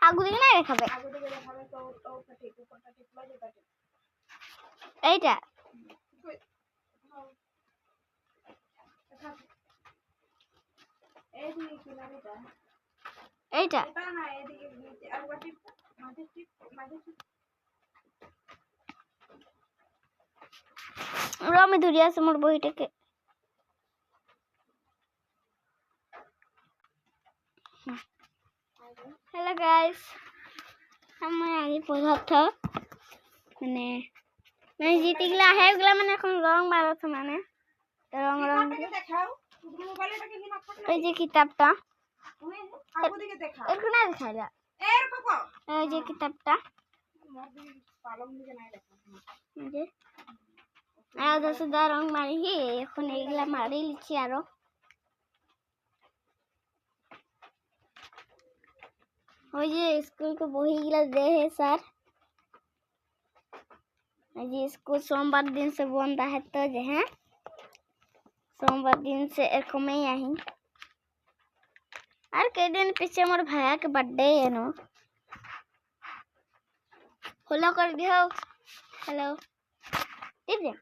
আগুদিকে না দেখাবে এইটা এইটা আমি ধরে আছে মোর বইটাকে হ্যালো গাইস আমি আগে পদার্থ মানে মানে জিতেগুলা হেগুলা মানে এখন রং মারাছে মানে রং রং দেখাও এই যে কিতাবটা এখানে দেখাইলা এই যে কিতাবটা এই যে আর দশটা রং মারি এখন এগুলা মারি লিখি আরো ওই যে স্কুল के বইগুলা দেহে স্যার आज स्कूल सोमवार दिन से बंद है तो जो है सोमवार दिन से एरकम ही आई और कई दिन पीछे मोर भैया के बर्थडे है नो हेलो कर दियो हेलो ठीक है